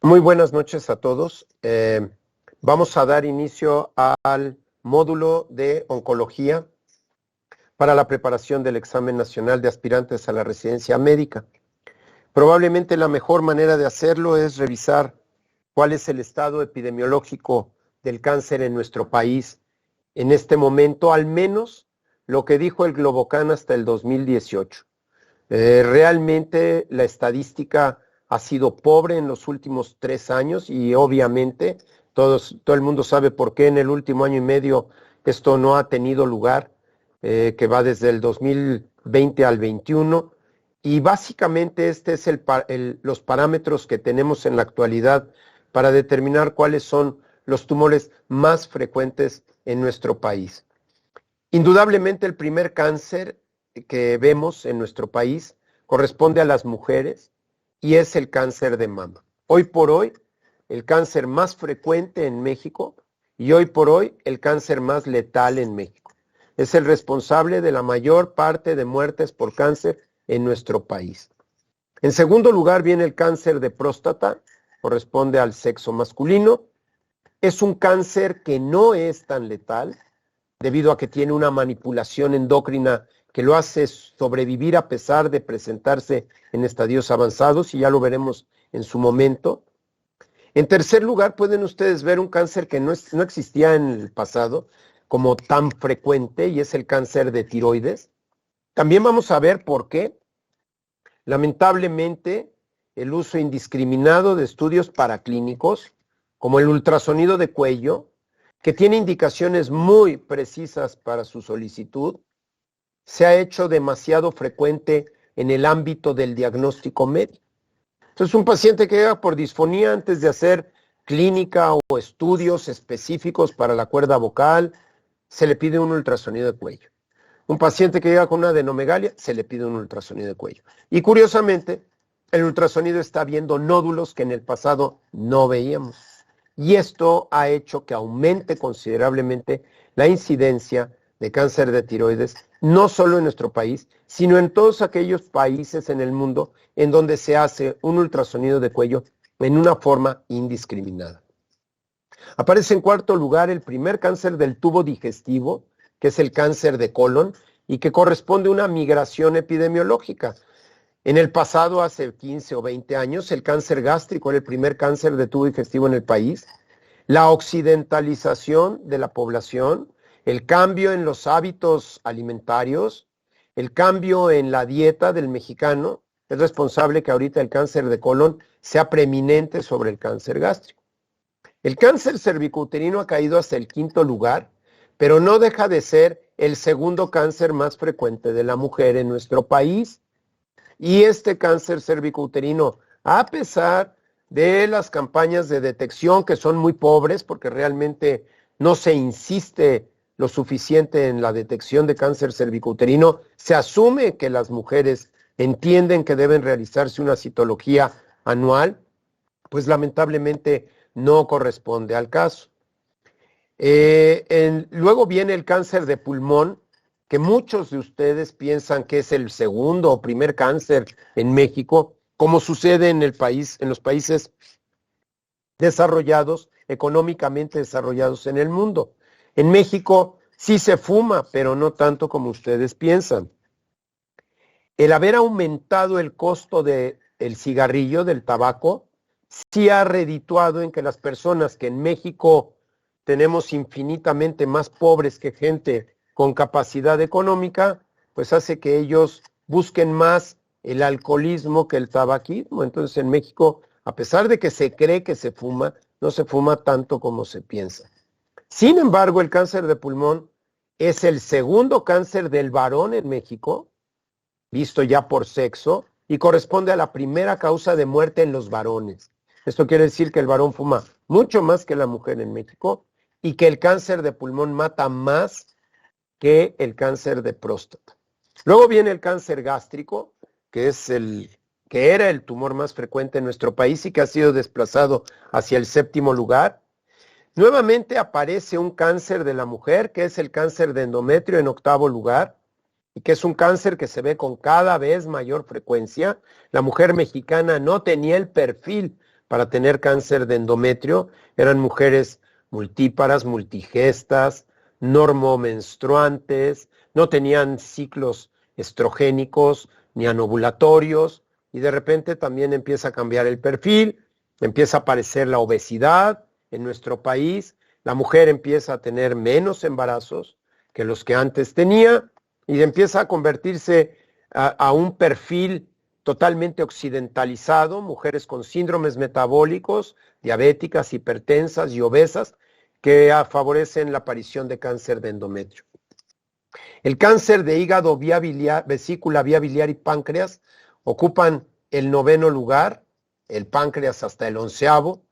Muy buenas noches a todos. Vamos a dar inicio al módulo de oncología para la preparación del examen nacional de aspirantes a la residencia médica. Probablemente la mejor manera de hacerlo es revisar cuál es el estado epidemiológico del cáncer en nuestro país en este momento, al menos lo que dijo el Globocan hasta el 2018. Realmente la estadística ha sido pobre en los últimos 3 años y obviamente todo el mundo sabe por qué en el último año y medio esto no ha tenido lugar, que va desde el 2020 al 21, y básicamente este es los parámetros que tenemos en la actualidad para determinar cuáles son los tumores más frecuentes en nuestro país. Indudablemente el primer cáncer que vemos en nuestro país corresponde a las mujeres y es el cáncer de mama. Hoy por hoy, el cáncer más frecuente en México y hoy por hoy el cáncer más letal en México. Es el responsable de la mayor parte de muertes por cáncer en nuestro país. En segundo lugar viene el cáncer de próstata, corresponde al sexo masculino. Es un cáncer que no es tan letal, debido a que tiene una manipulación endocrina que lo hace sobrevivir a pesar de presentarse en estadios avanzados, y ya lo veremos en su momento. En tercer lugar, pueden ustedes ver un cáncer que no existía en el pasado como tan frecuente, y es el cáncer de tiroides. También vamos a ver por qué. Lamentablemente, el uso indiscriminado de estudios paraclínicos, como el ultrasonido de cuello, que tiene indicaciones muy precisas para su solicitud, se ha hecho demasiado frecuente en el ámbito del diagnóstico médico. Entonces, un paciente que llega por disfonía, antes de hacer clínica o estudios específicos para la cuerda vocal, se le pide un ultrasonido de cuello. Un paciente que llega con una adenomegalia, se le pide un ultrasonido de cuello. Y curiosamente, el ultrasonido está viendo nódulos que en el pasado no veíamos. Y esto ha hecho que aumente considerablemente la incidencia de cáncer de tiroides, no solo en nuestro país, sino en todos aquellos países en el mundo en donde se hace un ultrasonido de cuello en una forma indiscriminada. Aparece en cuarto lugar el primer cáncer del tubo digestivo, que es el cáncer de colon, y que corresponde a una migración epidemiológica. En el pasado, hace 15 o 20 años, el cáncer gástrico era el primer cáncer de tubo digestivo en el país. La occidentalización de la población, el cambio en los hábitos alimentarios, el cambio en la dieta del mexicano, es responsable que ahorita el cáncer de colon sea preeminente sobre el cáncer gástrico. El cáncer cervicouterino ha caído hasta el quinto lugar, pero no deja de ser el segundo cáncer más frecuente de la mujer en nuestro país. Y este cáncer cervicouterino, a pesar de las campañas de detección que son muy pobres, porque realmente no se insiste lo suficiente en la detección de cáncer cervicouterino, se asume que las mujeres entienden que deben realizarse una citología anual, pues lamentablemente no corresponde al caso. Luego viene el cáncer de pulmón, que muchos de ustedes piensan que es el segundo o primer cáncer en México, como sucede en los países desarrollados, económicamente desarrollados en el mundo. En México sí se fuma, pero no tanto como ustedes piensan. El haber aumentado el costo del cigarrillo, del tabaco, sí ha redituado en que las personas que en México tenemos infinitamente más pobres que gente con capacidad económica, pues hace que ellos busquen más el alcoholismo que el tabaquismo. Entonces en México, a pesar de que se cree que se fuma, no se fuma tanto como se piensa. Sin embargo, el cáncer de pulmón es el segundo cáncer del varón en México, visto ya por sexo, y corresponde a la primera causa de muerte en los varones. Esto quiere decir que el varón fuma mucho más que la mujer en México y que el cáncer de pulmón mata más que el cáncer de próstata. Luego viene el cáncer gástrico, que era el tumor más frecuente en nuestro país y que ha sido desplazado hacia el séptimo lugar. Nuevamente aparece un cáncer de la mujer, que es el cáncer de endometrio, en octavo lugar, y que es un cáncer que se ve con cada vez mayor frecuencia. La mujer mexicana no tenía el perfil para tener cáncer de endometrio eran mujeres multíparas, multigestas, normomenstruantes, no tenían ciclos estrogénicos ni anovulatorios, y de repente también empieza a cambiar el perfil, empieza a aparecer la obesidad en nuestro país, la mujer empieza a tener menos embarazos que los que antes tenía y empieza a convertirse a un perfil totalmente occidentalizado, mujeres con síndromes metabólicos, diabéticas, hipertensas y obesas, que favorecen la aparición de cáncer de endometrio. El cáncer de hígado, vía biliar, vesícula, vía biliar y páncreas ocupan el 9º lugar, el páncreas hasta el 11º,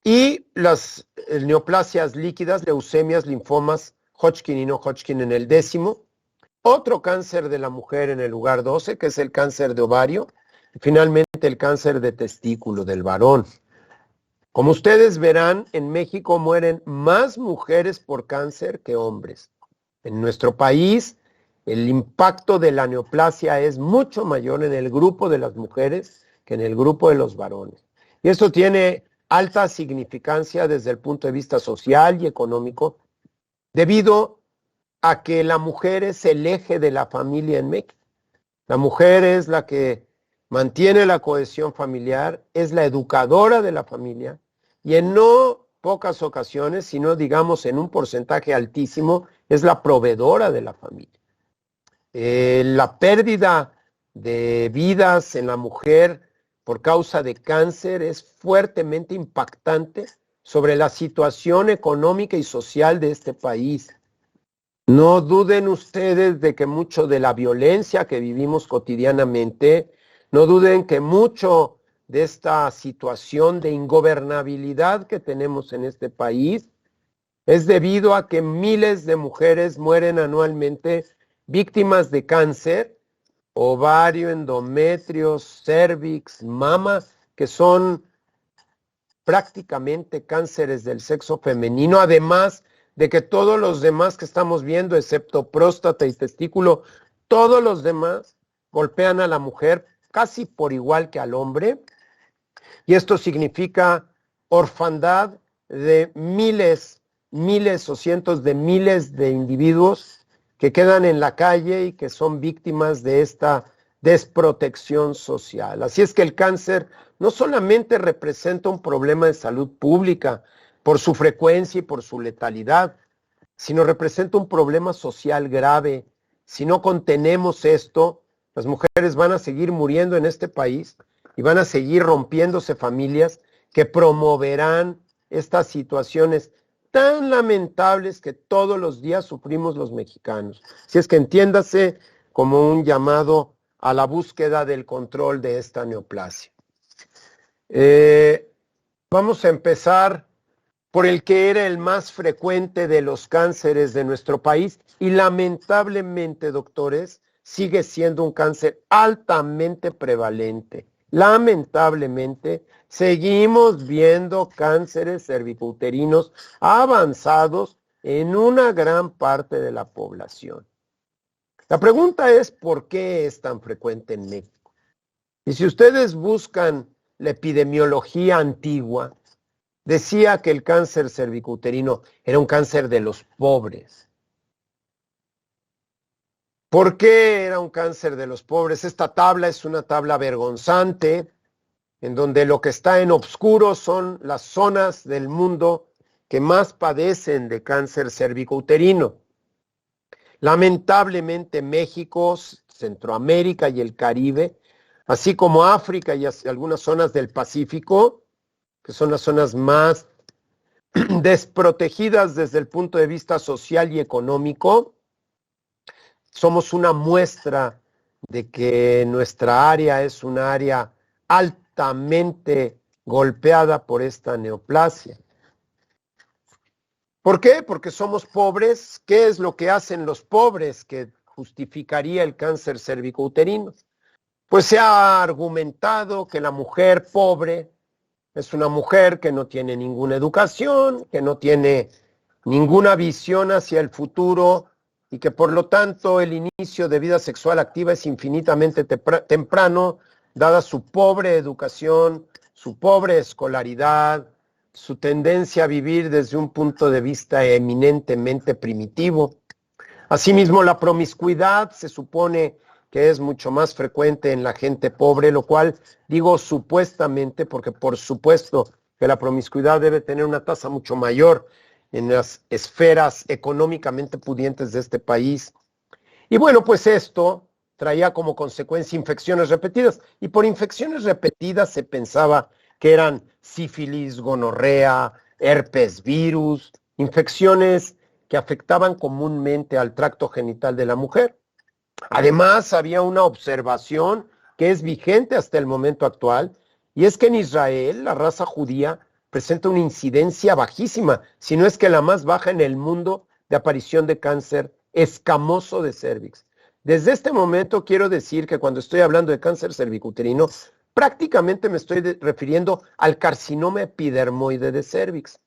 y las neoplasias líquidas, leucemias, linfomas, Hodgkin y no Hodgkin en el 10º, otro cáncer de la mujer en el lugar 12, que es el cáncer de ovario, y finalmente el cáncer de testículo del varón. Como ustedes verán, en México mueren más mujeres por cáncer que hombres. En nuestro país, el impacto de la neoplasia es mucho mayor en el grupo de las mujeres que en el grupo de los varones. Y esto tiene alta significancia desde el punto de vista social y económico, debido a que la mujer es el eje de la familia en México. La mujer es la que mantiene la cohesión familiar, es la educadora de la familia y en no pocas ocasiones, sino digamos en un porcentaje altísimo, es la proveedora de la familia. La pérdida de vidas en la mujer por causa de cáncer es fuertemente impactante sobre la situación económica y social de este país. No duden ustedes de que mucho de la violencia que vivimos cotidianamente, no duden que mucho de esta situación de ingobernabilidad que tenemos en este país es debido a que miles de mujeres mueren anualmente víctimas de cáncer, ovario, endometrio, cervix, mama, que son prácticamente cánceres del sexo femenino, además de que todos los demás que estamos viendo, excepto próstata y testículo, todos los demás golpean a la mujer casi por igual que al hombre, y esto significa orfandad de miles o cientos de miles de individuos que quedan en la calle y que son víctimas de esta desprotección social. Así es que el cáncer no solamente representa un problema de salud pública por su frecuencia y por su letalidad, sino representa un problema social grave. Si no contenemos esto, las mujeres van a seguir muriendo en este país y van a seguir rompiéndose familias que promoverán estas situaciones tan lamentables que todos los días sufrimos los mexicanos. Si es que entiéndase como un llamado a la búsqueda del control de esta neoplasia. Vamos a empezar por el que era el más frecuente de los cánceres de nuestro país y lamentablemente, doctores, sigue siendo un cáncer altamente prevalente. Lamentablemente, seguimos viendo cánceres cervicouterinos avanzados en una gran parte de la población. La pregunta es, ¿por qué es tan frecuente en México? Y si ustedes buscan la epidemiología antigua, decía que el cáncer cervicouterino era un cáncer de los pobres. ¿Por qué era un cáncer de los pobres? Esta tabla es una tabla vergonzante, en donde lo que está en oscuro son las zonas del mundo que más padecen de cáncer cervicouterino. Lamentablemente México, Centroamérica y el Caribe, así como África y algunas zonas del Pacífico, que son las zonas más desprotegidas desde el punto de vista social y económico, somos una muestra de que nuestra área es una área altamente golpeada por esta neoplasia. ¿Por qué? Porque somos pobres. ¿Qué es lo que hacen los pobres que justificaría el cáncer cervicouterino? Pues se ha argumentado que la mujer pobre es una mujer que no tiene ninguna educación, que no tiene ninguna visión hacia el futuro y que por lo tanto el inicio de vida sexual activa es infinitamente temprano, dada su pobre educación, su pobre escolaridad, su tendencia a vivir desde un punto de vista eminentemente primitivo. Asimismo, la promiscuidad se supone que es mucho más frecuente en la gente pobre, lo cual digo supuestamente porque por supuesto que la promiscuidad debe tener una tasa mucho mayor en las esferas económicamente pudientes de este país. Y bueno, pues esto traía como consecuencia infecciones repetidas, y por infecciones repetidas se pensaba que eran sífilis, gonorrea, herpes virus, infecciones que afectaban comúnmente al tracto genital de la mujer. Además, había una observación que es vigente hasta el momento actual, y es que en Israel la raza judía presenta una incidencia bajísima, si no es que la más baja en el mundo, de aparición de cáncer escamoso de cérvix. Desde este momento quiero decir que cuando estoy hablando de cáncer cervicuterino, prácticamente me estoy refiriendo al carcinoma epidermoide de cérvix,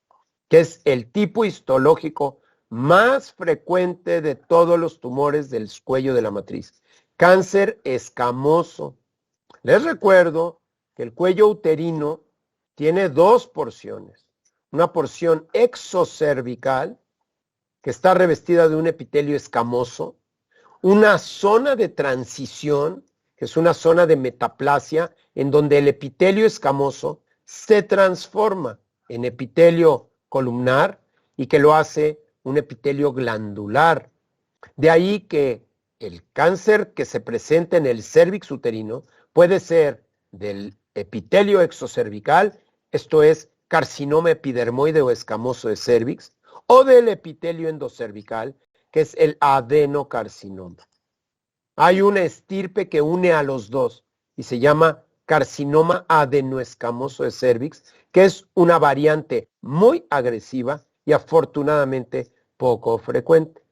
que es el tipo histológico más frecuente de todos los tumores del cuello de la matriz. Cáncer escamoso. Les recuerdo que el cuello uterino tiene dos porciones. Una porción exocervical, que está revestida de un epitelio escamoso, una zona de transición, que es una zona de metaplasia, en donde el epitelio escamoso se transforma en epitelio columnar y que lo hace un epitelio glandular. De ahí que el cáncer que se presenta en el cérvix uterino puede ser del epitelio exocervical, esto es carcinoma epidermoide o escamoso de cérvix, o del epitelio endocervical, que es el adenocarcinoma. Hay una estirpe que une a los dos y se llama carcinoma adenoescamoso de cérvix, que es una variante muy agresiva y afortunadamente poco frecuente.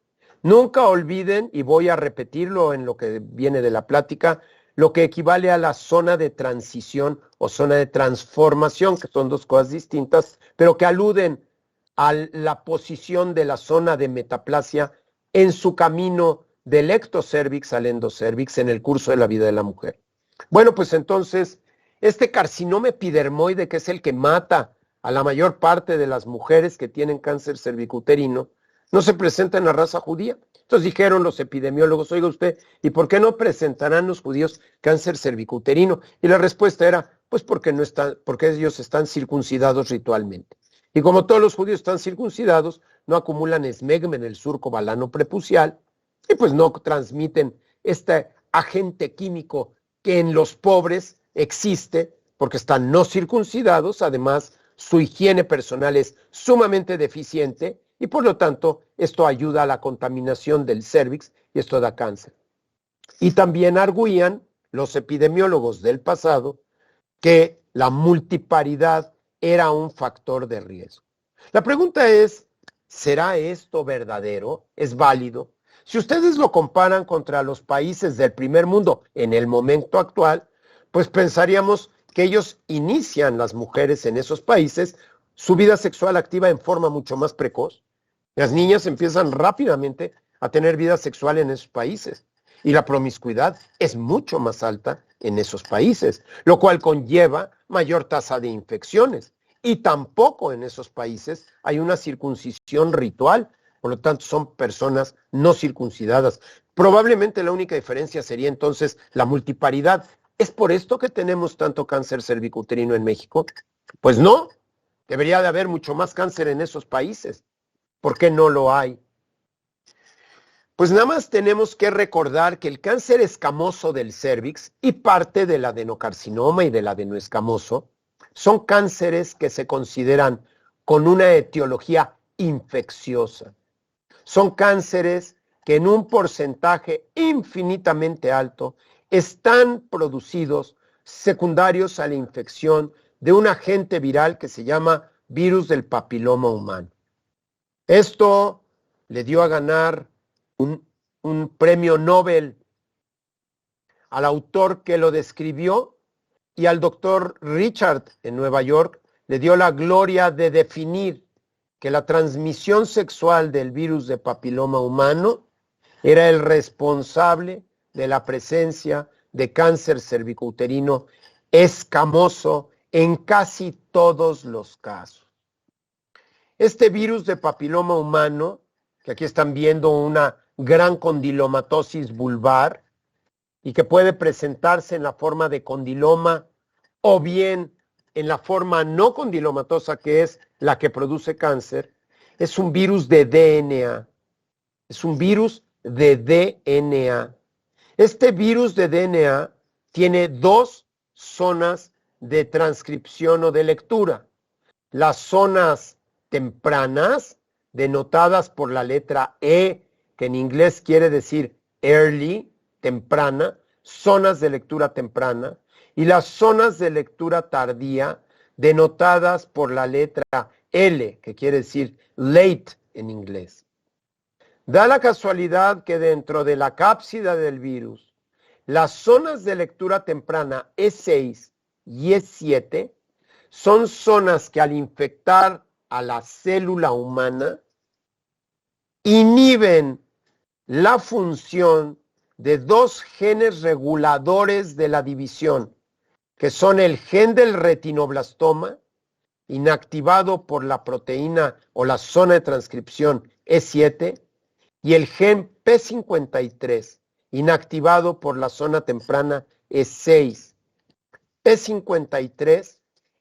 Nunca olviden, y voy a repetirlo en lo que viene de la plática, lo que equivale a la zona de transición o zona de transformación, que son dos cosas distintas, pero que aluden a la posición de la zona de metaplasia en su camino del ectocervix al endocervix en el curso de la vida de la mujer. Bueno, pues entonces, este carcinoma epidermoide, que es el que mata a la mayor parte de las mujeres que tienen cáncer cervicuterino, no se presenta en la raza judía. Entonces dijeron los epidemiólogos, oiga usted, ¿y por qué no presentarán los judíos cáncer cervicuterino? Y la respuesta era, pues porque ellos están circuncidados ritualmente. Y como todos los judíos están circuncidados, no acumulan esmegma en el surco balano prepucial y pues no transmiten este agente químico que en los pobres existe porque están no circuncidados. Además, su higiene personal es sumamente deficiente y por lo tanto esto ayuda a la contaminación del cérvix y esto da cáncer. Y también arguían los epidemiólogos del pasado que la multiparidad era un factor de riesgo. La pregunta es, ¿será esto verdadero? ¿Es válido? Si ustedes lo comparan contra los países del primer mundo en el momento actual, pues pensaríamos que ellos inician, las mujeres en esos países, su vida sexual activa en forma mucho más precoz. Las niñas empiezan rápidamente a tener vida sexual en esos países y la promiscuidad es mucho más alta en esos países, lo cual conlleva mayor tasa de infecciones. Y tampoco en esos países hay una circuncisión ritual, por lo tanto son personas no circuncidadas. Probablemente la única diferencia sería entonces la multiparidad. ¿Es por esto que tenemos tanto cáncer cervicuterino en México? Pues no, debería de haber mucho más cáncer en esos países. ¿Por qué no lo hay? Pues nada más tenemos que recordar que el cáncer escamoso del cérvix y parte del adenocarcinoma y del adenoescamoso son cánceres que se consideran con una etiología infecciosa. Son cánceres que en un porcentaje infinitamente alto están producidos secundarios a la infección de un agente viral que se llama virus del papiloma humano. Esto le dio a ganar un premio Nobel al autor que lo describió y al doctor Richard en Nueva York le dio la gloria de definir que la transmisión sexual del virus de papiloma humano era el responsable de la presencia de cáncer cervicouterino escamoso en casi todos los casos. Este virus de papiloma humano, que aquí están viendo una gran condilomatosis vulvar y que puede presentarse en la forma de condiloma o bien en la forma no condilomatosa, que es la que produce cáncer, es un virus de DNA. Es un virus de DNA. Este virus de DNA tiene dos zonas de transcripción o de lectura. Las zonas tempranas, denotadas por la letra E, que en inglés quiere decir early, temprana, zonas de lectura temprana, y las zonas de lectura tardía, denotadas por la letra L, que quiere decir late en inglés. Da la casualidad que dentro de la cápsida del virus, las zonas de lectura temprana E6 y E7 son zonas que al infectar a la célula humana inhiben la función de dos genes reguladores de la división, que son el gen del retinoblastoma, inactivado por la proteína o la zona de transcripción E7, y el gen P53, inactivado por la zona temprana E6. P53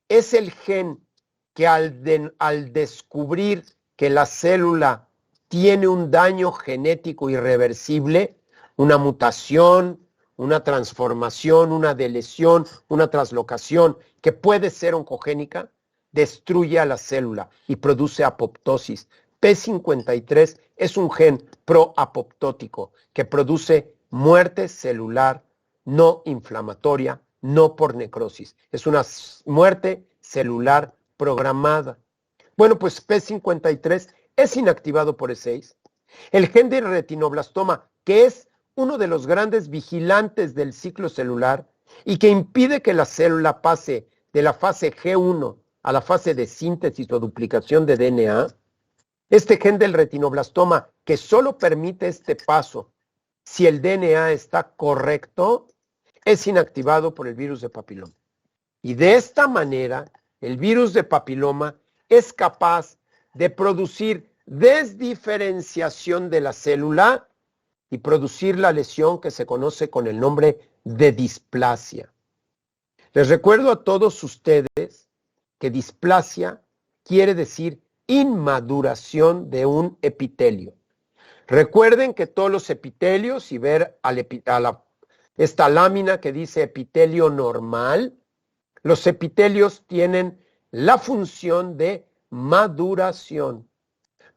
es el gen que al descubrir que la célula tiene un daño genético irreversible, una mutación, una transformación, una delesión, una translocación que puede ser oncogénica, destruye a la célula y produce apoptosis. P53 es un gen proapoptótico que produce muerte celular no inflamatoria, no por necrosis. Es una muerte celular programada. Bueno, pues P53 es inactivado por E6. El gen de retinoblastoma, que es uno de los grandes vigilantes del ciclo celular y que impide que la célula pase de la fase G1 a la fase de síntesis o duplicación de DNA, este gen del retinoblastoma, que solo permite este paso si el DNA está correcto, es inactivado por el virus de papiloma. Y de esta manera, el virus de papiloma es capaz de producir desdiferenciación de la célula y producir la lesión que se conoce con el nombre de displasia. Les recuerdo a todos ustedes que displasia quiere decir inmaduración de un epitelio. Recuerden que todos los epitelios, y ver esta lámina que dice epitelio normal, los epitelios tienen la función de maduración.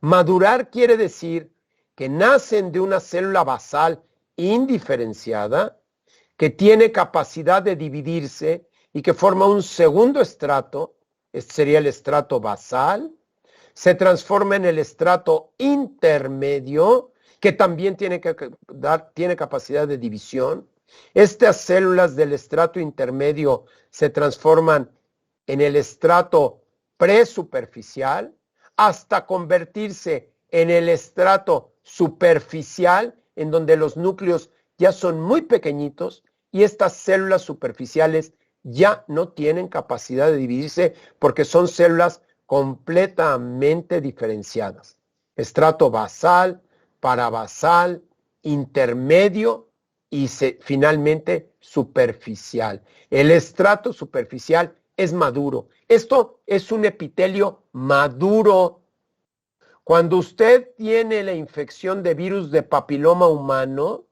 Madurar quiere decir que nacen de una célula basal indiferenciada, que tiene capacidad de dividirse y que forma un segundo estrato, este sería el estrato basal, se transforma en el estrato intermedio, que también tiene capacidad de división. Estas células del estrato intermedio se transforman en el estrato presuperficial hasta convertirse en el estrato superficial, en donde los núcleos ya son muy pequeñitos y estas células superficiales ya no tienen capacidad de dividirse porque son células completamente diferenciadas. Estrato basal, parabasal, intermedio y finalmente superficial. El estrato superficial es maduro. Esto es un epitelio maduro. Cuando usted tiene la infección de virus de papiloma humano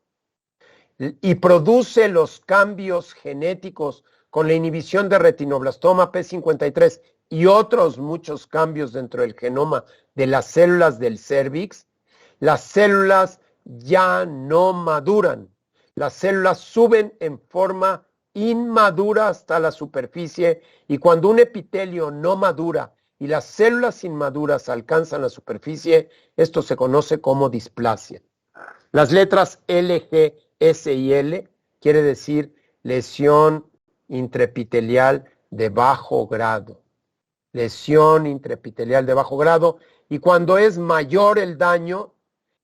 y produce los cambios genéticos con la inhibición de retinoblastoma P53 y otros muchos cambios dentro del genoma de las células del cérvix, las células ya no maduran. Las células suben en forma inmadura hasta la superficie y cuando un epitelio no madura y las células inmaduras alcanzan la superficie, esto se conoce como displasia. Las letras L, G, S y L quiere decir lesión intraepitelial de bajo grado. Lesión intraepitelial de bajo grado, y cuando es mayor el daño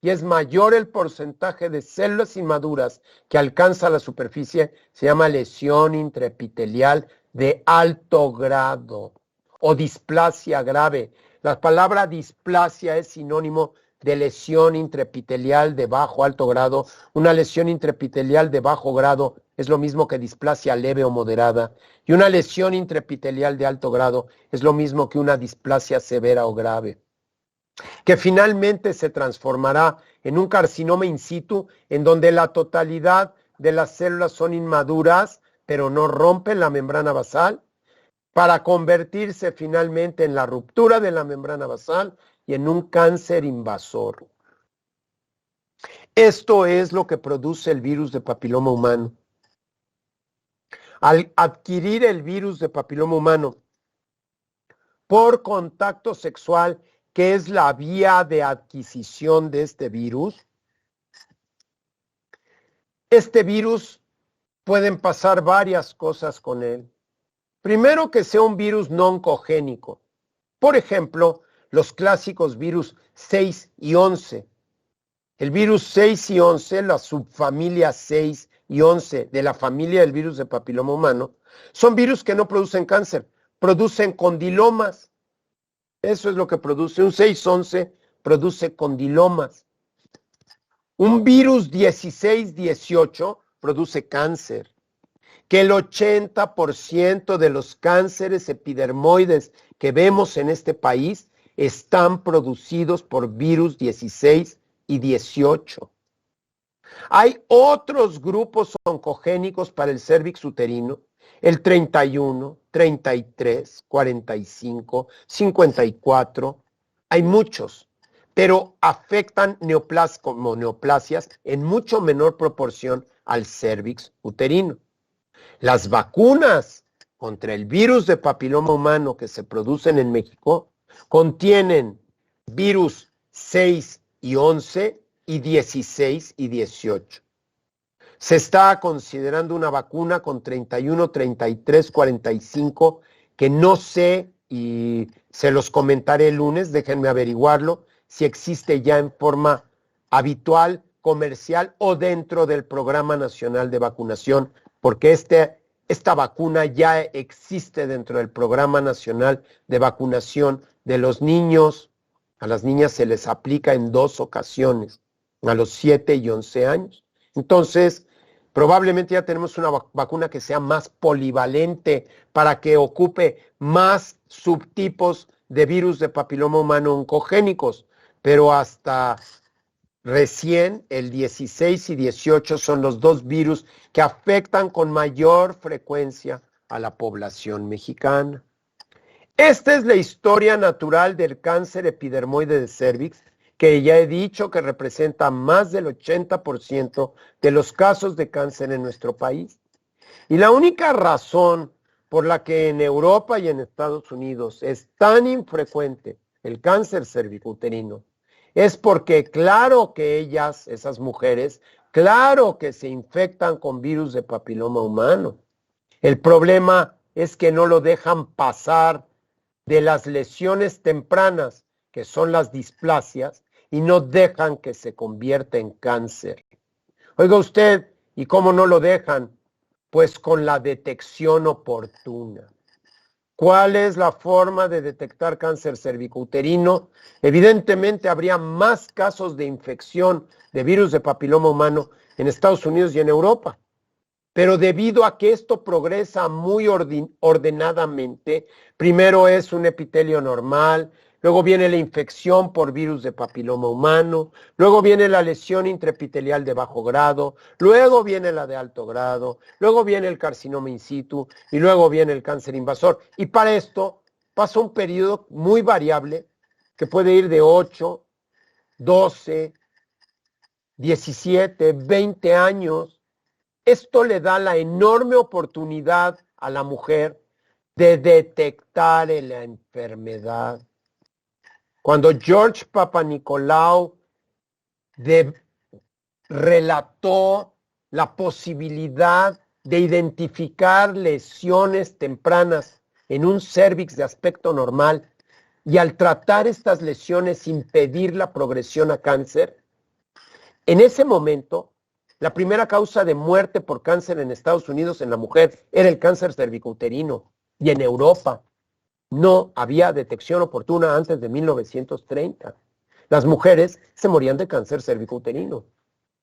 y es mayor el porcentaje de células inmaduras que alcanza la superficie, se llama lesión intraepitelial de alto grado o displasia grave. La palabra displasia es sinónimo de lesión intraepitelial de bajo alto grado. Una lesión intraepitelial de bajo grado es lo mismo que displasia leve o moderada. Y una lesión intraepitelial de alto grado es lo mismo que una displasia severa o grave, que finalmente se transformará en un carcinoma in situ, en donde la totalidad de las células son inmaduras, pero no rompen la membrana basal, para convertirse finalmente en la ruptura de la membrana basal y en un cáncer invasor. Esto es lo que produce el virus de papiloma humano. Al adquirir el virus de papiloma humano por contacto sexual, que es la vía de adquisición de este virus pueden pasar varias cosas con él. Primero, que sea un virus no oncogénico. Por ejemplo, los clásicos virus 6 y 11. El virus 6 y 11, la subfamilia 6 y 11 de la familia del virus de papiloma humano, son virus que no producen cáncer, producen condilomas. Eso es lo que produce. Un 6-11 produce condilomas. Un virus 16-18 produce cáncer. Que el 80% de los cánceres epidermoides que vemos en este país están producidos por virus 16 y 18. Hay otros grupos oncogénicos para el cérvix uterino, el 31, 33, 45, 54. Hay muchos, pero afectan como neoplasias en mucho menor proporción al cérvix uterino. Las vacunas contra el virus de papiloma humano que se producen en México contienen virus 6 y 11 y 16 y 18. Se está considerando una vacuna con 31, 33, 45, que no sé, y se los comentaré el lunes, déjenme averiguarlo, si existe ya en forma habitual, comercial o dentro del Programa Nacional de Vacunación, porque esta vacuna ya existe dentro del Programa Nacional de Vacunación de los niños. A las niñas se les aplica en 2 ocasiones, a los 7 y 11 años. Entonces, probablemente ya tenemos una vacuna que sea más polivalente para que ocupe más subtipos de virus de papiloma humano oncogénicos, pero hasta recién el 16 y 18 son los 2 virus que afectan con mayor frecuencia a la población mexicana. Esta es la historia natural del cáncer epidermoide de cérvix, que ya he dicho que representa más del 80% de los casos de cáncer en nuestro país. Y la única razón por la que en Europa y en Estados Unidos es tan infrecuente el cáncer cervicuterino es porque claro que esas mujeres, claro que se infectan con virus de papiloma humano. El problema es que no lo dejan pasar de las lesiones tempranas, que son las displasias, y no dejan que se convierta en cáncer. Oiga usted, ¿y cómo no lo dejan? Pues con la detección oportuna. ¿Cuál es la forma de detectar cáncer cervicouterino? Evidentemente habría más casos de infección de virus de papiloma humano en Estados Unidos y en Europa. Pero debido a que esto progresa muy ordenadamente, primero es un epitelio normal, luego viene la infección por virus de papiloma humano, luego viene la lesión intraepitelial de bajo grado, luego viene la de alto grado, luego viene el carcinoma in situ y luego viene el cáncer invasor. Y para esto pasa un periodo muy variable que puede ir de 8, 12, 17, 20 años. Esto le da la enorme oportunidad a la mujer de detectar la enfermedad. Cuando George Papanicolaou relató la posibilidad de identificar lesiones tempranas en un cérvix de aspecto normal y al tratar estas lesiones impedir la progresión a cáncer, en ese momento La primera causa de muerte por cáncer en Estados Unidos en la mujer era el cáncer cervicouterino. Y en Europa no había detección oportuna antes de 1930. Las mujeres se morían de cáncer cervicouterino.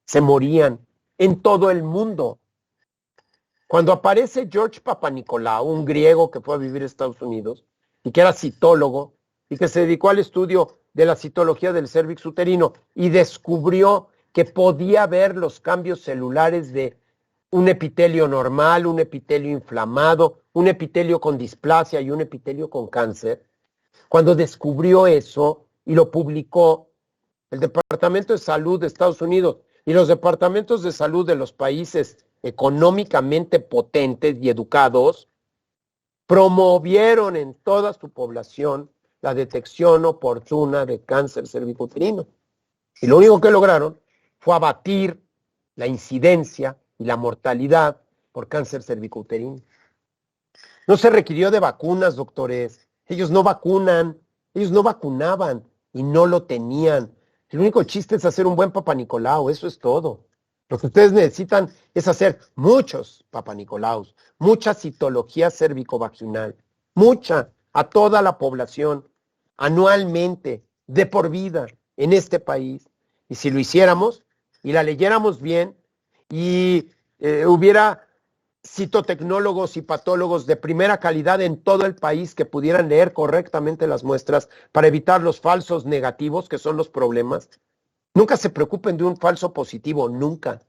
Se morían en todo el mundo. Cuando aparece George Papanicolaou, un griego que fue a vivir a Estados Unidos y que era citólogo y que se dedicó al estudio de la citología del cérvix uterino y descubrió que podía ver los cambios celulares de un epitelio normal, un epitelio inflamado, un epitelio con displasia y un epitelio con cáncer. Cuando descubrió eso y lo publicó, el Departamento de Salud de Estados Unidos y los departamentos de salud de los países económicamente potentes y educados promovieron en toda su población la detección oportuna de cáncer cervicouterino. Y lo único que lograron fue abatir la incidencia y la mortalidad por cáncer cervicouterino. No se requirió de vacunas, doctores. Ellos no vacunan, ellos no vacunaban y no lo tenían. El único chiste es hacer un buen Papanicolau, eso es todo. Lo que ustedes necesitan es hacer muchos Papanicolaus, mucha citología cervicovaginal, mucha, a toda la población, anualmente, de por vida, en este país. Y si lo hiciéramos y la leyéramos bien y hubiera citotecnólogos y patólogos de primera calidad en todo el país que pudieran leer correctamente las muestras para evitar los falsos negativos, que son los problemas. Nunca se preocupen de un falso positivo, nunca.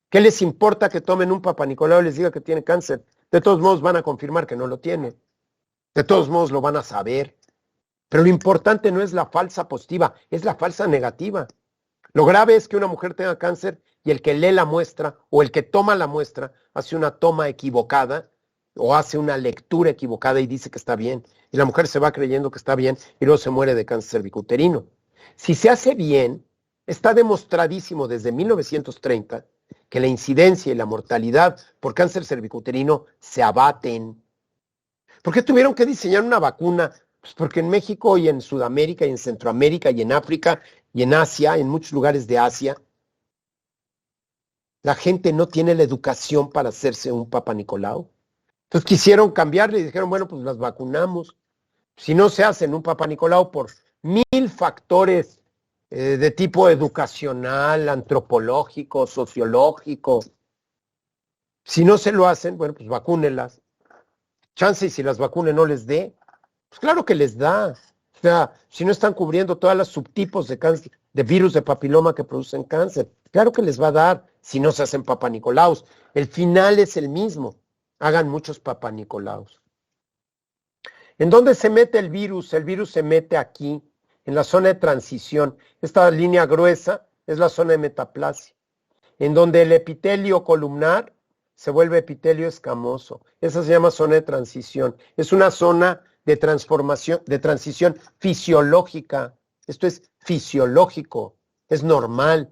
¿Qué les importa que tomen un Papanicolau y les diga que tiene cáncer? De todos modos van a confirmar que no lo tiene. De todos modos lo van a saber. Pero lo importante no es la falsa positiva, es la falsa negativa. Lo grave es que una mujer tenga cáncer y el que lee la muestra o el que toma la muestra hace una toma equivocada o hace una lectura equivocada y dice que está bien. Y la mujer se va creyendo que está bien y luego se muere de cáncer cervicouterino. Si se hace bien, está demostradísimo desde 1930 que la incidencia y la mortalidad por cáncer cervicouterino se abaten. ¿Por qué tuvieron que diseñar una vacuna? Pues porque en México y en Sudamérica y en Centroamérica y en África y en Asia, en muchos lugares de Asia, la gente no tiene la educación para hacerse un Papanicolau. Entonces quisieron cambiarle y dijeron, bueno, pues las vacunamos. Si no se hacen un Papanicolau por 1000 factores de tipo educacional, antropológico, sociológico, si no se lo hacen, bueno, pues vacúnenlas. Chance y si las vacunas no les dé, pues claro que les da. O sea, si no están cubriendo todas las subtipos de cáncer, de virus de papiloma que producen cáncer, claro que les va a dar si no se hacen Papanicolaus. El final es el mismo. Hagan muchos Papanicolaus. ¿En dónde se mete el virus? El virus se mete aquí, en la zona de transición. Esta línea gruesa es la zona de metaplasia, en donde el epitelio columnar se vuelve epitelio escamoso. Esa se llama zona de transición. Es una zona de transformación, de transición fisiológica. Esto es fisiológico, es normal.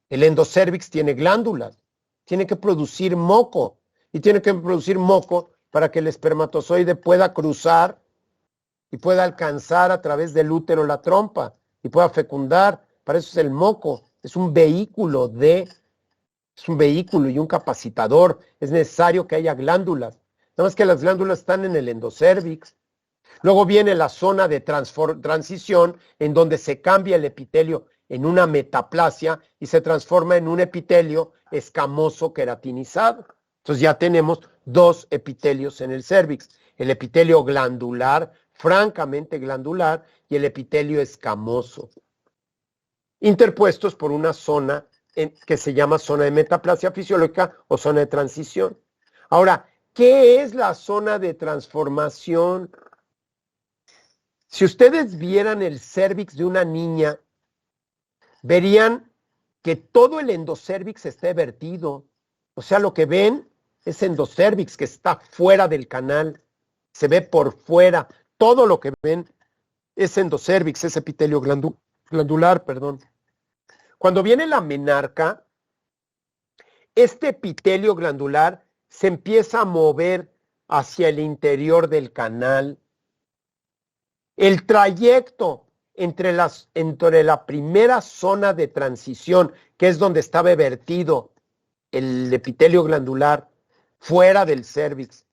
El endocérvix tiene glándulas, tiene que producir moco, y tiene que producir moco para que el espermatozoide pueda cruzar y pueda alcanzar a través del útero la trompa y pueda fecundar. Para eso es el moco, es un vehículo y un capacitador. Es necesario que haya glándulas. Nada más que las glándulas están en el endocérvix. Luego viene la zona de transición en donde se cambia el epitelio en una metaplasia y se transforma en un epitelio escamoso queratinizado. Entonces ya tenemos dos epitelios en el cérvix. El epitelio glandular, francamente glandular, y el epitelio escamoso, interpuestos por una zona que se llama zona de metaplasia fisiológica o zona de transición. Ahora, ¿qué es la zona de transformación? Si ustedes vieran el cérvix de una niña, verían que todo el endocérvix está vertido. O sea, lo que ven es endocérvix que está fuera del canal, se ve por fuera. Todo lo que ven es endocérvix, es epitelio glandular, perdón. Cuando viene la menarca, este epitelio glandular se empieza a mover hacia el interior del canal. El trayecto entre la primera zona de transición, que es donde estaba vertido el epitelio glandular fuera del cérvix,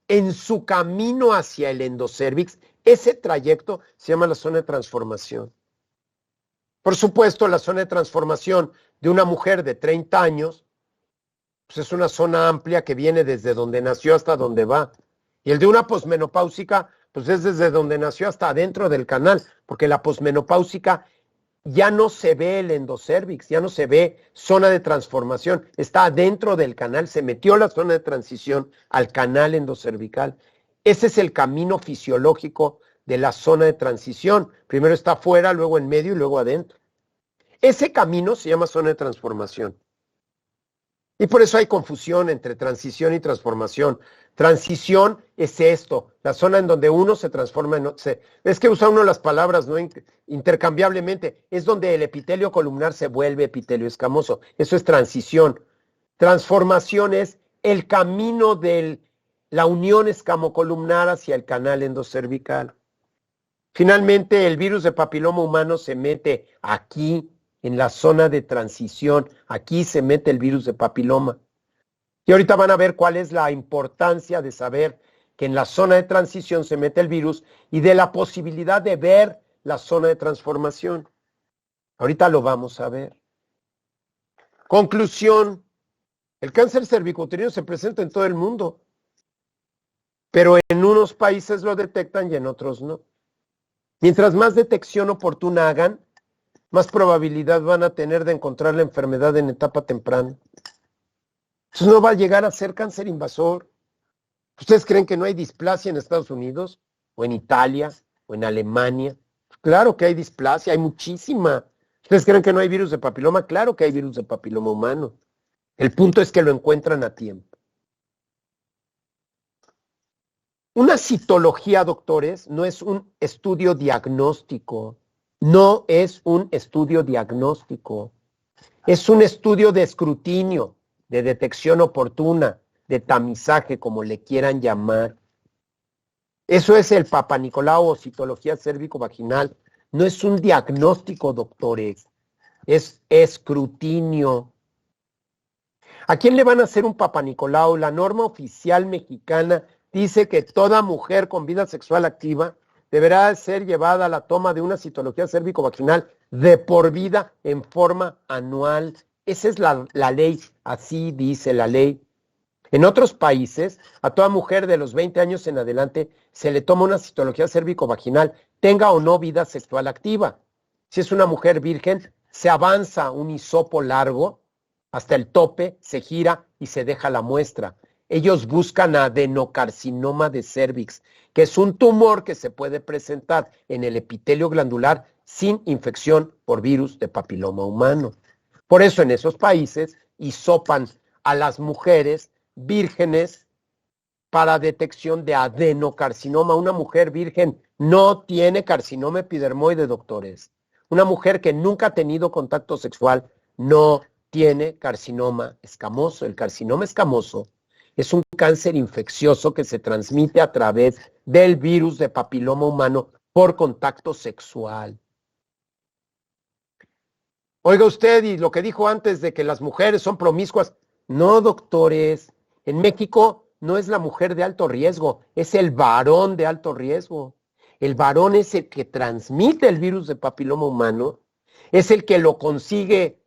en su camino hacia el endocérvix, ese trayecto se llama la zona de transformación. Por supuesto, la zona de transformación de una mujer de 30 años, pues es una zona amplia que viene desde donde nació hasta donde va. Y el de una posmenopáusica, pues es desde donde nació hasta adentro del canal, porque la posmenopáusica ya no se ve el endocérvix, ya no se ve zona de transformación, está adentro del canal, se metió la zona de transición al canal endocervical. Ese es el camino fisiológico de la zona de transición. Primero está afuera, luego en medio y luego adentro. Ese camino se llama zona de transformación. Y por eso hay confusión entre transición y transformación. Transición es esto, la zona en donde uno se transforma en... Es que usa uno las palabras, ¿no? Intercambiablemente. Es donde el epitelio columnar se vuelve epitelio escamoso. Eso es transición. Transformación es el camino de la unión escamocolumnar hacia el canal endocervical. Finalmente, el virus de papiloma humano se mete aquí, en la zona de transición. Aquí se mete el virus de papiloma. Y ahorita van a ver cuál es la importancia de saber que en la zona de transición se mete el virus y de la posibilidad de ver la zona de transformación. Ahorita lo vamos a ver. Conclusión. El cáncer cervicouterino se presenta en todo el mundo, pero en unos países lo detectan y en otros no. Mientras más detección oportuna hagan, más probabilidad van a tener de encontrar la enfermedad en etapa temprana. Entonces no va a llegar a ser cáncer invasor. ¿Ustedes creen que no hay displasia en Estados Unidos? ¿O en Italia? ¿O en Alemania? Claro que hay displasia, hay muchísima. ¿Ustedes creen que no hay virus de papiloma? Claro que hay virus de papiloma humano. El punto es que lo encuentran a tiempo. Una citología, doctores, no es un estudio diagnóstico. No es un estudio diagnóstico. Es un estudio de escrutinio, de detección oportuna, de tamizaje, como le quieran llamar. Eso es el Papa Nicolau o citología cérvico-vaginal. No es un diagnóstico, doctores. Es escrutinio. ¿A quién le van a hacer un Papa Nicolau? La norma oficial mexicana dice que toda mujer con vida sexual activa deberá ser llevada a la toma de una citología cérvico-vaginal de por vida en forma anual. Esa es la ley, así dice la ley. En otros países, a toda mujer de los 20 años en adelante se le toma una citología cérvico-vaginal, tenga o no vida sexual activa. Si es una mujer virgen, se avanza un hisopo largo hasta el tope, se gira y se deja la muestra. Ellos buscan adenocarcinoma de cérvix, que es un tumor que se puede presentar en el epitelio glandular sin infección por virus de papiloma humano. Por eso en esos países hisopan a las mujeres vírgenes para detección de adenocarcinoma. Una mujer virgen no tiene carcinoma epidermoide, doctores. Una mujer que nunca ha tenido contacto sexual no tiene carcinoma escamoso. El carcinoma escamoso es un cáncer infeccioso que se transmite a través del virus de papiloma humano por contacto sexual. Oiga usted, y lo que dijo antes de que las mujeres son promiscuas. No, doctores, en México no es la mujer de alto riesgo, es el varón de alto riesgo. El varón es el que transmite el virus de papiloma humano, es el que lo consigue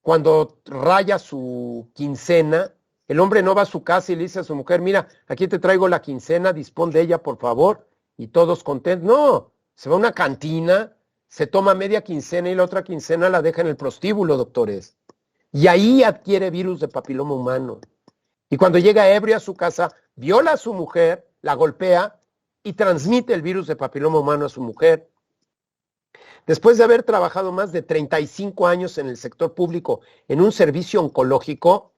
cuando raya su quincena. El hombre no va a su casa y le dice a su mujer, mira, aquí te traigo la quincena, dispón de ella, por favor, y todos contentos. No, se va a una cantina, se toma media quincena y la otra quincena la deja en el prostíbulo, doctores. Y ahí adquiere virus de papiloma humano. Y cuando llega ebrio a su casa, viola a su mujer, la golpea y transmite el virus de papiloma humano a su mujer. Después de haber trabajado más de 35 años en el sector público en un servicio oncológico,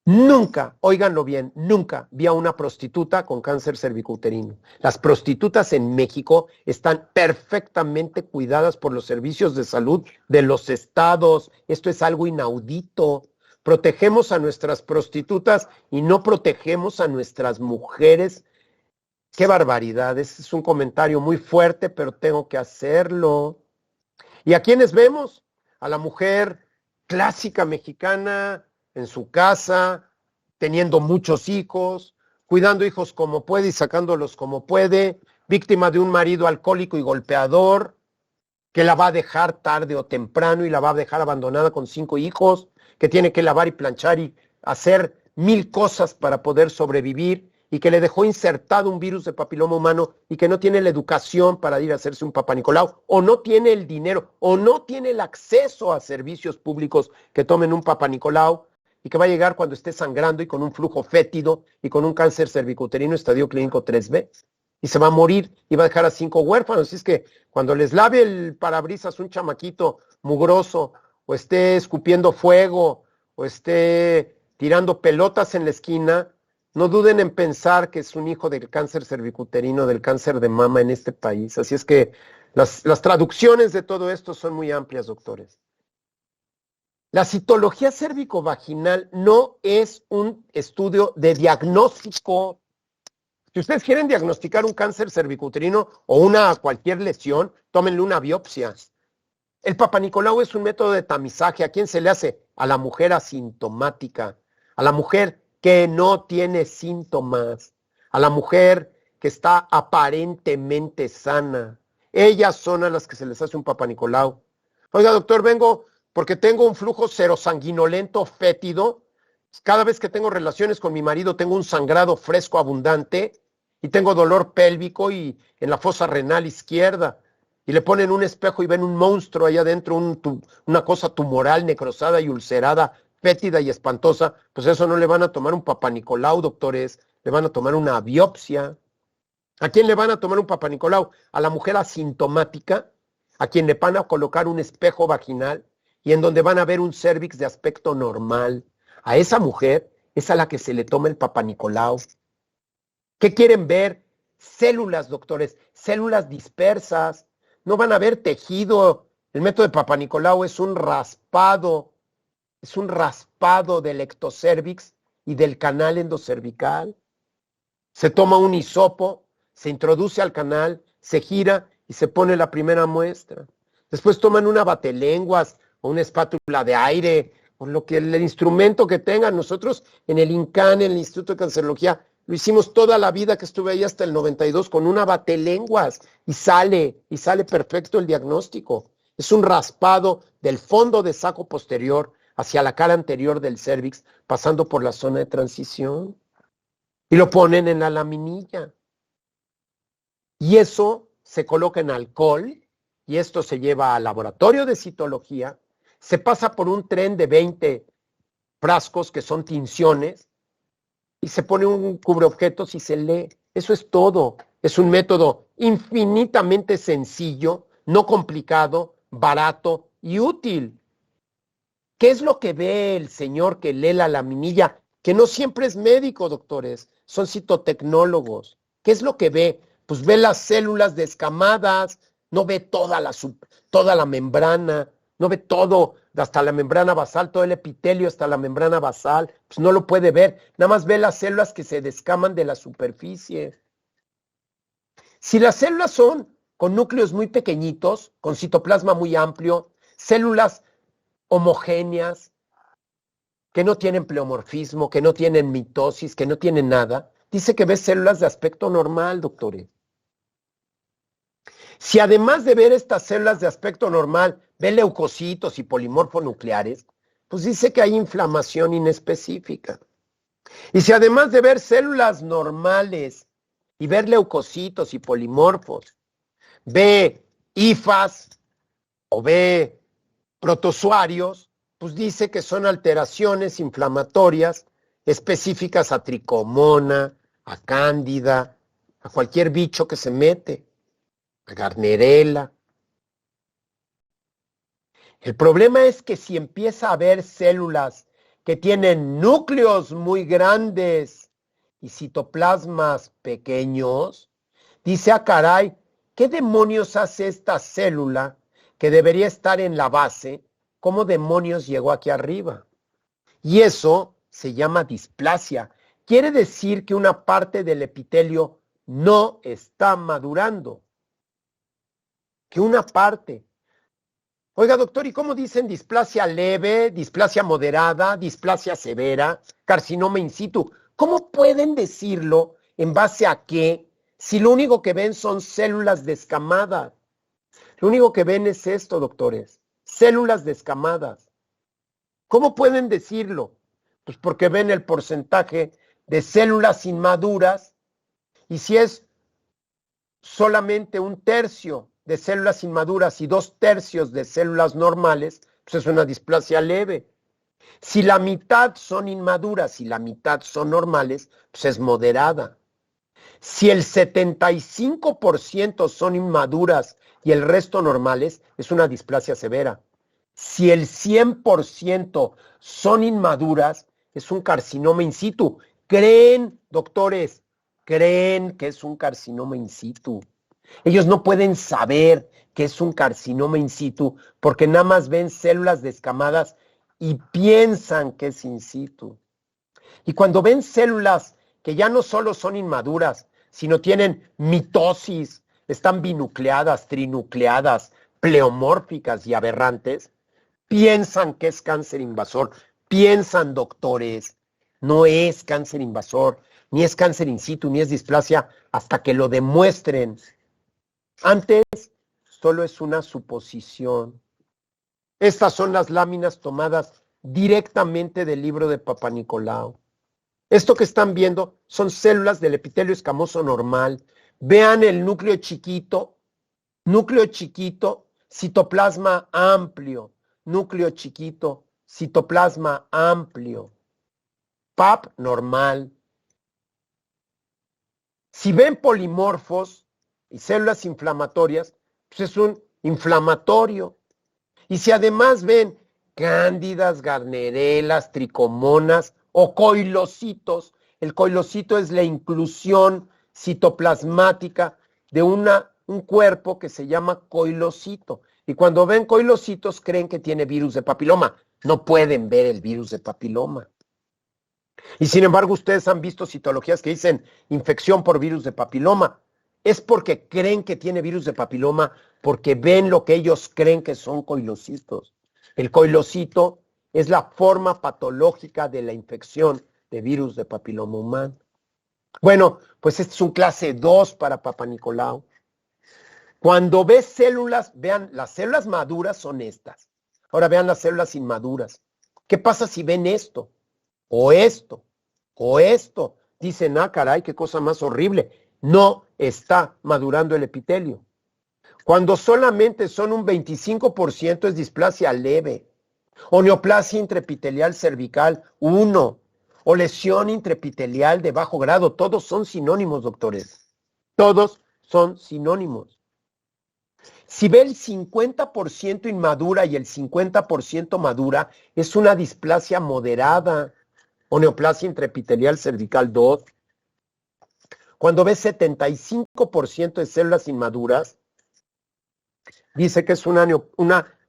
nunca, óiganlo bien, nunca vi a una prostituta con cáncer cervicouterino. Las prostitutas en México están perfectamente cuidadas por los servicios de salud de los estados. Esto es algo inaudito. Protegemos a nuestras prostitutas y no protegemos a nuestras mujeres. ¡Qué barbaridad! Ese es un comentario muy fuerte, pero tengo que hacerlo. ¿Y a quiénes vemos? A la mujer clásica mexicana, en su casa, teniendo muchos hijos, cuidando hijos como puede y sacándolos como puede, víctima de un marido alcohólico y golpeador, que la va a dejar tarde o temprano y la va a dejar abandonada con 5 hijos, que tiene que lavar y planchar y hacer 1000 cosas para poder sobrevivir, y que le dejó insertado un virus de papiloma humano y que no tiene la educación para ir a hacerse un Papá Nicolau, o no tiene el dinero, o no tiene el acceso a servicios públicos que tomen un Papá Nicolau, y que va a llegar cuando esté sangrando y con un flujo fétido y con un cáncer cervicuterino estadio clínico 3B, y se va a morir y va a dejar a 5 huérfanos. Así es que cuando les lave el parabrisas un chamaquito mugroso, o esté escupiendo fuego, o esté tirando pelotas en la esquina, no duden en pensar que es un hijo del cáncer cervicuterino, del cáncer de mama en este país. Así es que las traducciones de todo esto son muy amplias, doctores. La citología cérvico-vaginal no es un estudio de diagnóstico. Si ustedes quieren diagnosticar un cáncer cervicuterino o cualquier lesión, tómenle una biopsia. El Papá Nicolau es un método de tamizaje. ¿A quién se le hace? A la mujer asintomática, a la mujer que no tiene síntomas, a la mujer que está aparentemente sana. Ellas son a las que se les hace un Papá Nicolau. Oiga, doctor, vengo porque tengo un flujo serosanguinolento fétido. Cada vez que tengo relaciones con mi marido tengo un sangrado fresco abundante y tengo dolor pélvico y en la fosa renal izquierda. Y le ponen un espejo y ven un monstruo allá adentro, una cosa tumoral, necrosada y ulcerada, fétida y espantosa. Pues eso no le van a tomar un Papá Nicolau, doctores, le van a tomar una biopsia. ¿A quién le van a tomar un Papá Nicolau? A la mujer asintomática, a quien le van a colocar un espejo vaginal y en donde van a ver un cérvix de aspecto normal. A esa mujer es a la que se le toma el Papá Nicolau. ¿Qué quieren ver? Células, doctores, células dispersas. No van a ver tejido. El método de Papá Nicolau es un raspado del ectocérvix y del canal endocervical. Se toma un hisopo, se introduce al canal, se gira y se pone la primera muestra. Después toman una batelenguas o una espátula de aire, o el instrumento que tengan. Nosotros en el INCAN, en el Instituto de Cancerología, lo hicimos toda la vida que estuve ahí hasta el 92 con una batelenguas y sale perfecto el diagnóstico. Es un raspado del fondo de saco posterior hacia la cara anterior del cérvix, pasando por la zona de transición. Y lo ponen en la laminilla. Y eso se coloca en alcohol, y esto se lleva al laboratorio de citología, se pasa por un tren de 20 frascos que son tinciones, y se pone un cubreobjetos y se lee. Eso es todo. Es un método infinitamente sencillo, no complicado, barato y útil. ¿Qué es lo que ve el señor que lee la laminilla? Que no siempre es médico, doctores, son citotecnólogos. ¿Qué es lo que ve? Pues ve las células descamadas, no ve toda la membrana, no ve todo, hasta la membrana basal, todo el epitelio hasta la membrana basal, pues no lo puede ver, nada más ve las células que se descaman de la superficie. Si las células son con núcleos muy pequeñitos, con citoplasma muy amplio, células homogéneas, que no tienen pleomorfismo, que no tienen mitosis, que no tienen nada, dice que ve células de aspecto normal, doctores. Si además de ver estas células de aspecto normal, ve leucocitos y polimorfonucleares, pues dice que hay inflamación inespecífica. Y si además de ver células normales y ver leucocitos y polimorfos, ve hifas o ve protozoarios, pues dice que son alteraciones inflamatorias específicas a tricomona, a cándida, a cualquier bicho que se mete, a Gardnerella. El problema es que si empieza a haber células que tienen núcleos muy grandes y citoplasmas pequeños, dice, ah, caray, ¿qué demonios hace esta célula que debería estar en la base? ¿Cómo demonios llegó aquí arriba? Y eso se llama displasia. Quiere decir que una parte del epitelio no está madurando. Que una parte. Oiga, doctor, ¿y cómo dicen displasia leve, displasia moderada, displasia severa, carcinoma in situ? ¿Cómo pueden decirlo en base a qué si lo único que ven son células descamadas? Lo único que ven es esto, doctores, células descamadas. ¿Cómo pueden decirlo? Pues porque ven el porcentaje de células inmaduras y si es solamente 1/3 de células inmaduras y 2/3 de células normales, pues es una displasia leve. Si la mitad son inmaduras y la mitad son normales, pues es moderada. Si el 75% son inmaduras y el resto normales, es una displasia severa. Si el 100% son inmaduras, es un carcinoma in situ. ¿Creen, doctores? ¿Creen que es un carcinoma in situ? Ellos no pueden saber que es un carcinoma in situ porque nada más ven células descamadas y piensan que es in situ. Y cuando ven células que ya no solo son inmaduras, sino tienen mitosis, están binucleadas, trinucleadas, pleomórficas y aberrantes, piensan que es cáncer invasor. Piensan, doctores, no es cáncer invasor, ni es cáncer in situ, ni es displasia, hasta que lo demuestren. Antes, solo es una suposición. Estas son las láminas tomadas directamente del libro de Papanicolau. Esto que están viendo son células del epitelio escamoso normal. Vean el núcleo chiquito, citoplasma amplio, núcleo chiquito, citoplasma amplio, PAP normal. Si ven polimorfos y células inflamatorias, pues es un inflamatorio. Y si además ven cándidas, garnerelas, tricomonas o coilocitos, el coilocito es la inclusión citoplasmática de un cuerpo que se llama coilocito. Y cuando ven coilocitos creen que tiene virus de papiloma. No pueden ver el virus de papiloma. Y sin embargo, ustedes han visto citologías que dicen infección por virus de papiloma. Es porque creen que tiene virus de papiloma, porque ven lo que ellos creen que son coilocitos. El coilocito es la forma patológica de la infección de virus de papiloma humano. Bueno, pues este es un clase 2 para Papanicolau. Cuando ves células, vean, las células maduras son estas. Ahora vean las células inmaduras. ¿Qué pasa si ven esto? O esto, o esto. Dicen, ah, caray, qué cosa más horrible. No está madurando el epitelio. Cuando solamente son un 25% es displasia leve. O neoplasia intraepitelial cervical 1. O lesión intraepitelial de bajo grado. Todos son sinónimos, doctores. Todos son sinónimos. Si ve el 50% inmadura y el 50% madura, es una displasia moderada. O neoplasia intraepitelial cervical 2. Cuando ves 75% de células inmaduras, dice que es una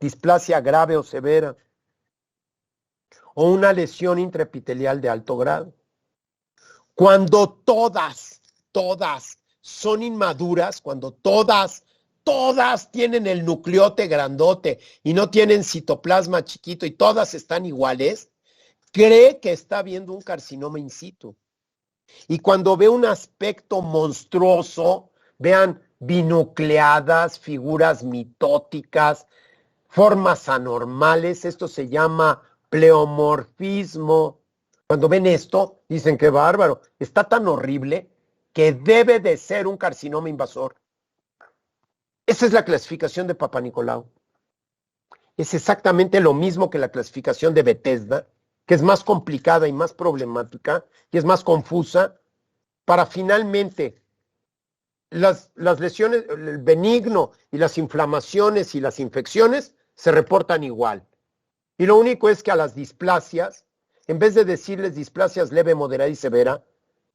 displasia grave o severa. O una lesión intraepitelial de alto grado. Cuando todas son inmaduras, cuando todas tienen el nucleote grandote y no tienen citoplasma chiquito y todas están iguales, cree que está viendo un carcinoma in situ. Y cuando ve un aspecto monstruoso, vean binucleadas, figuras mitóticas, formas anormales, esto se llama pleomorfismo. Cuando ven esto, dicen que bárbaro, está tan horrible que debe de ser un carcinoma invasor. Esa es la clasificación de Papanicolau. Es exactamente lo mismo que la clasificación de Bethesda, que es más complicada y más problemática, y es más confusa, para finalmente las lesiones, el benigno y las inflamaciones y las infecciones se reportan igual. Y lo único es que a las displasias, en vez de decirles displasias leve, moderada y severa,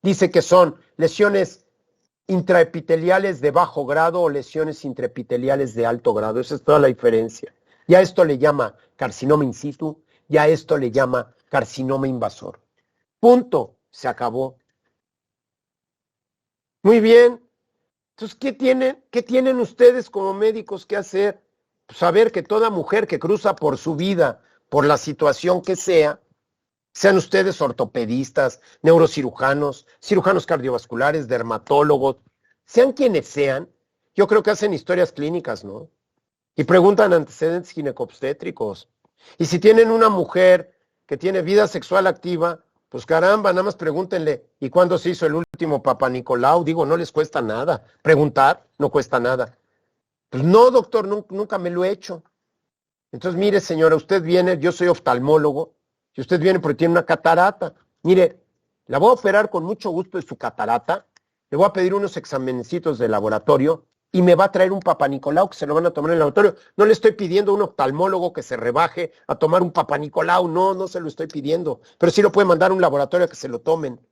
dice que son lesiones intraepiteliales de bajo grado o lesiones intraepiteliales de alto grado. Esa es toda la diferencia. Y a esto le llama carcinoma in situ y a esto le llama carcinoma invasor. Punto. Se acabó. Muy bien. Entonces, ¿qué tienen ustedes como médicos que hacer? saber que toda mujer que cruza por su vida, por la situación que sea, sean ustedes ortopedistas, neurocirujanos, cirujanos cardiovasculares, dermatólogos, sean quienes sean, yo creo que hacen historias clínicas, ¿no? Y preguntan antecedentes ginecobstétricos. Y si tienen una mujer que tiene vida sexual activa, pues caramba, nada más pregúntenle, ¿y cuándo se hizo el último Papá Nicolau? Digo, no les cuesta nada. Preguntar no cuesta nada. Pues no, doctor, nunca me lo he hecho. Entonces, mire, señora, usted viene, yo soy oftalmólogo, y usted viene porque tiene una catarata. Mire, la voy a operar con mucho gusto de su catarata, le voy a pedir unos examencitos de laboratorio y me va a traer un Papá Nicolau que se lo van a tomar en el laboratorio. No le estoy pidiendo a un oftalmólogo que se rebaje a tomar un Papá Nicolau, no se lo estoy pidiendo, pero sí lo puede mandar a un laboratorio a que se lo tomen.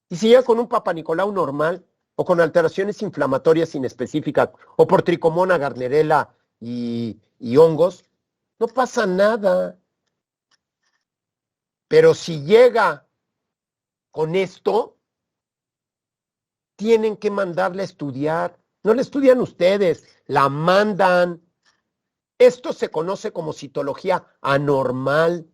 Y si llega con un Papá Nicolau normal o con alteraciones inflamatorias inespecíficas o por tricomona, garnerela y hongos, no pasa nada. Pero si llega con esto, tienen que mandarla a estudiar. No la estudian ustedes, la mandan. Esto se conoce como citología anormal.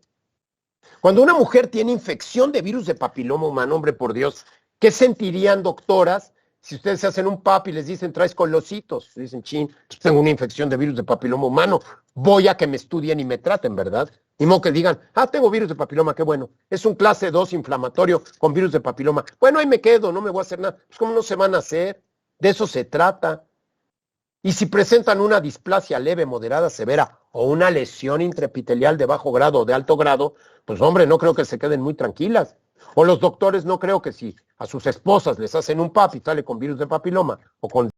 Cuando una mujer tiene infección de virus de papiloma humano, hombre, por Dios, ¿qué sentirían, doctoras, si ustedes se hacen un pap y les dicen, traes colocitos? Dicen, chin, pues tengo una infección de virus de papiloma humano, voy a que me estudien y me traten, ¿verdad? Ni modo que digan, tengo virus de papiloma, qué bueno, es un clase 2 inflamatorio con virus de papiloma. Bueno, ahí me quedo, no me voy a hacer nada. Pues, ¿cómo no se van a hacer? De eso se trata. Y si presentan una displasia leve, moderada, severa o una lesión intraepitelial de bajo grado o de alto grado, pues hombre, no creo que se queden muy tranquilas. O los doctores no creo que si a sus esposas les hacen un pap y sale con virus de papiloma o con